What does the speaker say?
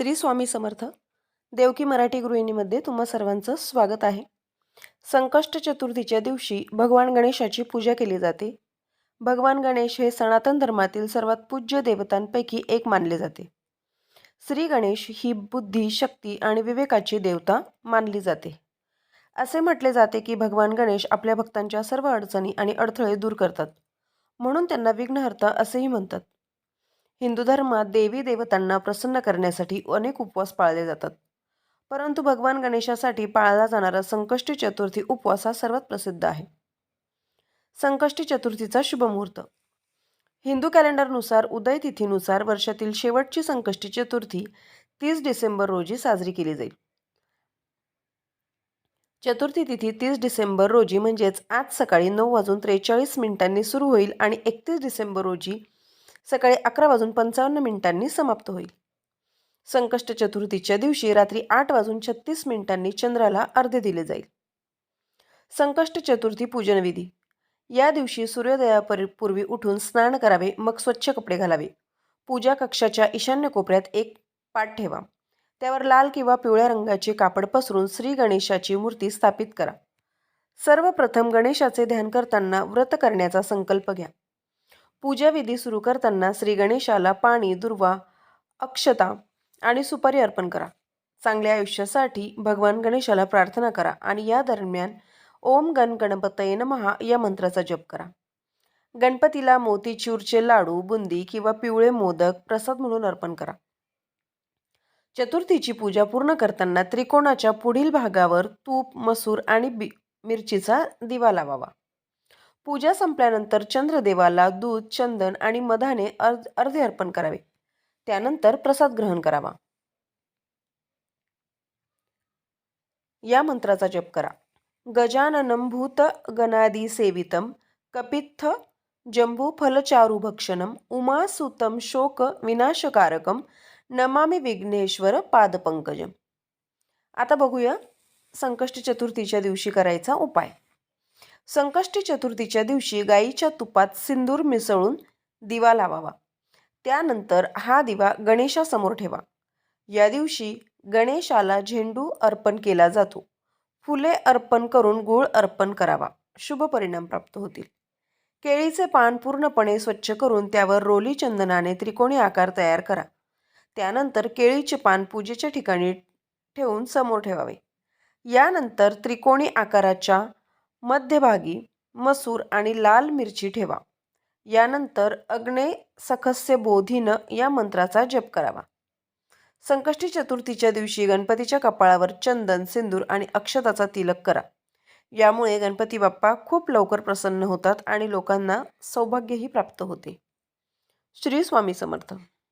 श्री स्वामी समर्थ. देवकी मराठी गृहिणीमध्ये तुम्हा सर्वांचं स्वागत आहे. संकष्ट चतुर्थीच्या दिवशी भगवान गणेशाची पूजा केली जाते. भगवान गणेश हे सनातन धर्मातील सर्वात पूज्य देवतांपैकी एक मानले जाते. श्री गणेश ही बुद्धी, शक्ती आणि विवेकाची देवता मानली जाते. असे म्हटले जाते की भगवान गणेश आपल्या भक्तांच्या सर्व अडचणी आणि अडथळे दूर करतात, म्हणून त्यांना विघ्नहर्ता असेही म्हणतात. हिंदू धर्मात देवी देवतांना प्रसन्न करण्यासाठी अनेक उपवास पाळले जातात. परंतु भगवान गणेशासाठी पाळला जाणारा संकष्टी चतुर्थी उपवास हा सर्वात प्रसिद्ध आहे. संकष्टी चतुर्थीचा शुभ मुहूर्त. हिंदू कॅलेंडरनुसार उदय तिथीनुसार वर्षातील शेवटची संकष्टी चतुर्थी 30 डिसेंबर रोजी साजरी केली जाईल. चतुर्थी तिथी 30 डिसेंबर रोजी म्हणजेच आज सकाळी 9:43 सुरू होईल आणि 31 डिसेंबर रोजी सकाळी 11:55 समाप्त होईल. संकष्ट चतुर्थीच्या दिवशी रात्री 8:36 चंद्राला अर्घ्य दिले जाईल. संकष्ट चतुर्थी पूजन विधी. या दिवशी सूर्योदयापूर्वी उठून स्नान करावे, मग स्वच्छ कपडे घालावे. पूजा कक्षाच्या ईशान्य कोपऱ्यात एक पाट ठेवा. त्यावर लाल किंवा पिवळ्या रंगाचे कापड पसरून श्री गणेशाची मूर्ती स्थापित करा. सर्वप्रथम गणेशाचे ध्यान करताना व्रत करण्याचा संकल्प घ्या. पूजाविधी सुरू करताना श्री गणेशाला पाणी, दुर्वा, अक्षता आणि सुपारी अर्पण करा. चांगल्या आयुष्यासाठी भगवान गणेशाला प्रार्थना करा आणि या दरम्यान ओम गण गणपतये नमः या मंत्राचा जप करा. गणपतीला मोतीचूरचे लाडू, बुंदी किंवा पिवळे मोदक प्रसाद म्हणून अर्पण करा. चतुर्थीची पूजा पूर्ण करताना त्रिकोणाच्या पुढील भागावर तूप, मसूर आणि मिरचीचा दिवा लावावा. पूजा संपल्यानंतर चंद्रदेवाला दूध, चंदन आणि मधाने अर्घ्य अर्पण करावे. त्यानंतर प्रसाद ग्रहण करावा. या मंत्राचा जप करा. गजाननं भूत गणादी सेवितम कपित्थ जंबू फलचारुभक्षणम उमासुतम शोक विनाशकारकम नमामि विघ्नेश्वर पादपंकजम. आता बघूया संकष्टी चतुर्थीच्या दिवशी करायचा उपाय. संकष्टी चतुर्थीच्या दिवशी गाईच्या तुपात सिंदूर मिसळून दिवा लावावा. त्यानंतर हा दिवा गणेशासमोर ठेवा. या दिवशी गणेशाला झेंडू अर्पण केला जातो. फुले अर्पण करून गूळ अर्पण करावा. शुभ परिणाम प्राप्त होतील. केळीचे पान पूर्णपणे स्वच्छ करून त्यावर रोली चंदनाने त्रिकोणी आकार तयार करा. त्यानंतर केळीचे पान पूजेच्या ठिकाणी ठेवून समोर ठेवावे. यानंतर त्रिकोणी आकाराच्या मध्यभागी मसूर आणि लाल मिरची ठेवा. यानंतर अग्ने सखस्य बोधिन या मंत्राचा जप करावा. संकष्टी चतुर्थीच्या दिवशी गणपतीच्या कपाळावर चंदन, सिंदूर आणि अक्षताचा तिलक करा. यामुळे गणपती बाप्पा खूप लवकर प्रसन्न होतात आणि लोकांना सौभाग्यही प्राप्त होते. श्री स्वामी समर्थ.